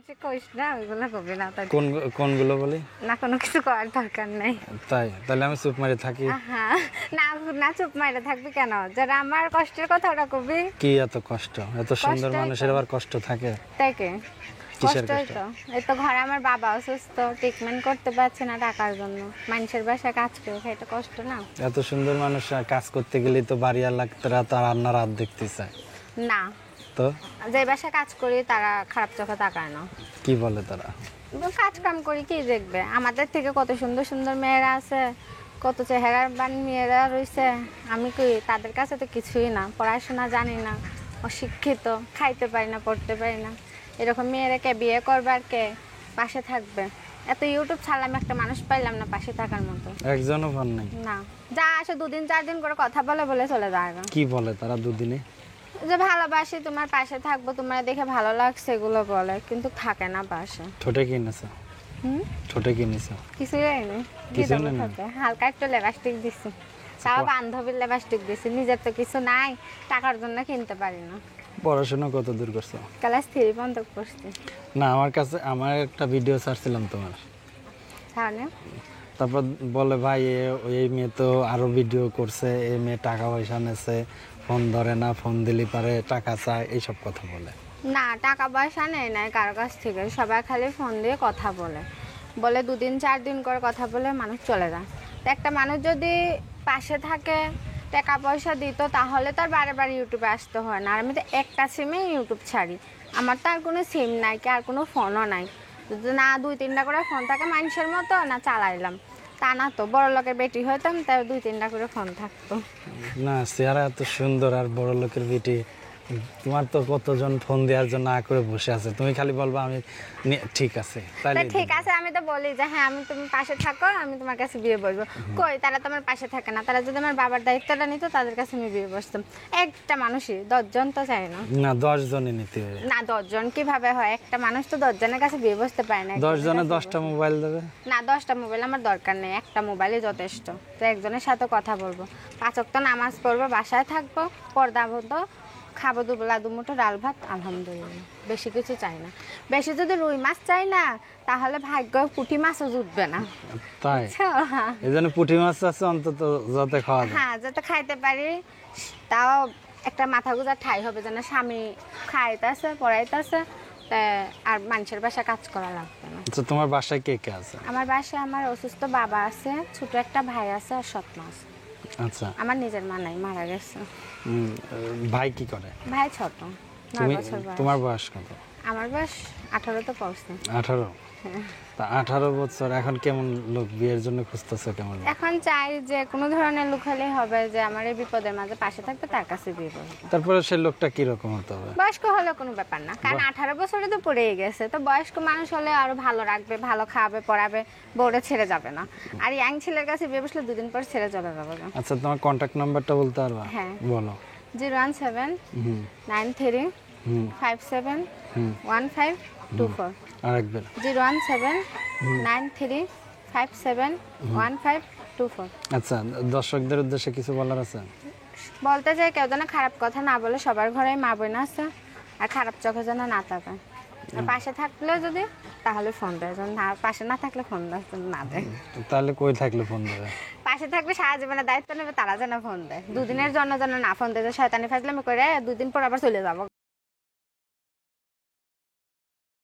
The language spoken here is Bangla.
যে কইস না ওইগুলো কবি না তাই কোনগুলো বলি না, কোনো কিছু করার দরকার নাই। তাই তাহলে আমি চুপ মারি থাকি? হ্যাঁ, না না, চুপ মাইরে থাকবি কেন? যারা আমার কষ্টের কথা ওটা কবি। কি এত কষ্ট? এত সুন্দর মানুষের আবার কষ্ট থাকে? তাই কে কিসের কষ্টই কষ্ট? তো। এই তো ঘরে আমার বাবা অসুস্থ, ট্রিটমেন্ট করতে পারছে না টাকার জন্য, মানুষের বাসায় কাজ করে খাই, এটা কষ্ট না? এত সুন্দর মানুষ কাজ করতে গেলে তো বাড়ি আর লাগতেরা তার রান্না রাত দেখতে চায় না, তো। যে বাসায় কাজ করি তারা খারাপ চোখে তাকায় না। কি বলে তারা? কাজ কাম করি কি দেখবে, আমাদের থেকে কত সুন্দর সুন্দর মেয়েরা আছে, কত চেহারাবান মেয়েরা রয়েছে। আমি কই তাদের কাছে তো কিছুই না, পড়াশোনা জানি না, অশিক্ষিত, খাইতে পারি না, পড়তে পারি না। এরকম মেয়েরা কে বিয়ে করবার, কে পাশে থাকবে? এত ইউটিউব ছাড়লাম, একটা মানুষ পাইলাম না পাশে থাকার মতো। একজনও পান নাই? না, যা আসে 2 দিন 4 দিন করে কথা বলে বলে চলে যায়। কি বলে তারা দুদিনে? যে ভালোবাসি, তোমার পাশে থাকবো, তোমার দেখে ভালো লাগছে, এগুলো বলে, কিন্তু থাকে না পাশে। ঠোঁটে কিনেছ? ঠোঁটে কিনেছ? কিছুই হয়নি, হালকা একটু লিপস্টিক দিছি, তাও বান্ধবীর লিপস্টিক দিছি, নিজের তো কিছু নাই, টাকার জন্য কিনতে পারি না। পড়াশোনা কত দূর করছো? ক্লাস 3 বন্ধ করছি। না, আমার একটা ভিডিও ছাড়ছিলাম তোমার, তাহলে তারপর বলে ভাই এই মেয়ে তো আরো ভিডিও করছে, এই মেয়ে টাকা পয়সা নেছে, ফোন ধরে না, ফোন দিলে পারে টাকা চায়, এইসব কথা বলে। না, টাকা পয়সা নেই নাই কারো কাছ থেকে, সবাই খালি ফোন দিয়ে কথা বলে 2 দিন 4 দিন করে কথা বলে মানুষ চলে যায়। তো একটা মানুষ যদি পাশে থাকে, টাকা পয়সা দিত, তাহলে তার বারে বারে ইউটিউবে আসতে হয় না। আর আমি তো একটা সিমে ইউটিউব ছাড়ি, আমার তো আর কোনো সিম নাই, কি আর কোনো ফোনও নাই। না 2-3টা করে ফোন থাকে মানুষের মতো, না চালাইলাম, তা না তো বড় লোকের বেটি হইতাম, তাই 2-3টা করে ফোন থাকতো। না, চেহারা এত সুন্দর আর বড় লোকের বেটি, তোমার তো কতজন ফোন দেওয়ার জন্য না করে বসে আছে, তুমি খালি বলবা আমি ঠিক আছে। তাহলে ঠিক আছে, আমি তো বলি যে হ্যাঁ আমি তুমি পাশে থাকো, আমি তোমার কাছে বিয়ে বসবো। কই, তারা তো আমার পাশে থাকে না। তারা যদি আমার বাবার দায়িত্বটা নিত, তাদের কাছে আমি বিয়ে বসতাম। একটা মানুষই, 10 জন তো চাই না। না, 10 জনই নিতে হবে। না, 10 জন কিভাবে হয়? একটা মানুষ তো 10 জনের কাছে বিয়ে বসতে পারে না। 10 জনে 10টা মোবাইল দেবে? না, 10টা মোবাইল আমার দরকার নেই, একটা মোবাইলই যথেষ্ট। তো একজনের সাথে কথা বলবো, 5 ওয়াক্ত নামাজ পড়বো, বাসায় থাকবো, পর্দা বন্ধ, খাবো দুবেলা দুমুঠো ডাল ভাত, আলহামদুলিল্লাহ। বেশি কিছু চাই না। বেশি যদি রুই মাছ চাই না, তাহলে ভাগ্য পুঁটি মাছও জুটবে না। তাই এই জন্য পুঁটি মাছ আছে অন্তত, যাতে খাওয়া যায়। হ্যাঁ, যাতে খাইতে পারি, তাও একটা মাথা গুঁজার ঠাই হবে, যেন স্বামী খাইতেছে, পড়াইতেছে, আর মানুষের বাসায় কাজ করা লাগবে না। আচ্ছা, তোমার বাসায় কে কে আছে? আমার বাসায় আমার অসুস্থ বাবা আছে, ছোট একটা ভাই আছে, আর সৎ মা আছে। আচ্ছা, আমার নিজের মা নাই, মারা গেছে। ভাই কি করে? ভাই ছোট, 9 বছর বয়স। তোমার বয়স কত? আমার বয়স 18 তো পড়ছে। 18? তা 18 বছর, এখন কেমন লোক বিয়ের জন্য খুঁজতেছে? কেমন লোক? এখন চাই যে কোনো ধরনের লোক হলেই হবে, যে আমার এই বিপদের মাঝে পাশে থাকবে, তার কাছে বিয়ে করবো। তারপরে সেই লোকটা কি রকম হতে হবে? বয়স্ক হলে কোনো ব্যাপার না, কারণ 18 বছরে তো পড়েই গেছে, তো বয়স্ক মানুষ হলে আরো ভালো রাখবে, ভালো খাওয়াবে, পড়াবে, বউরে ছেড়ে যাবে না। আর ইয়াং ছেলের কাছে বিয়ে বসলে 2 দিন পর ছেড়ে চলে যাবে। আচ্ছা, তোমার কন্ট্যাক্ট নাম্বারটা বলতে পারবা? হ্যাঁ, বলো। 01793571524। আরেকবার। 01793571524। আচ্ছা, দর্শকদের উদ্দেশ্যে কিছু বলার আছে? বলতে চাই, কেউ যেন খারাপ কথা না বলে, সবার ঘরে মা বোন আছে, আর খারাপ চোখে যেন না তাকায়। আর পাশে থাকলে যদি, তাহলে ফোন দেয়, না পাশে না থাকলে ফোন না দেয়। তাহলে কই থাকলে ফোন দেবে? পাশে থাকলে সারা জীবনের দায়িত্ব নেবে, তারা যেন ফোন দেয়। 2 দিনের জন্য যেন না ফোন দেয়, শয়তানি ফাজলামি করে 2 দিন পর আবার চলে যাবো।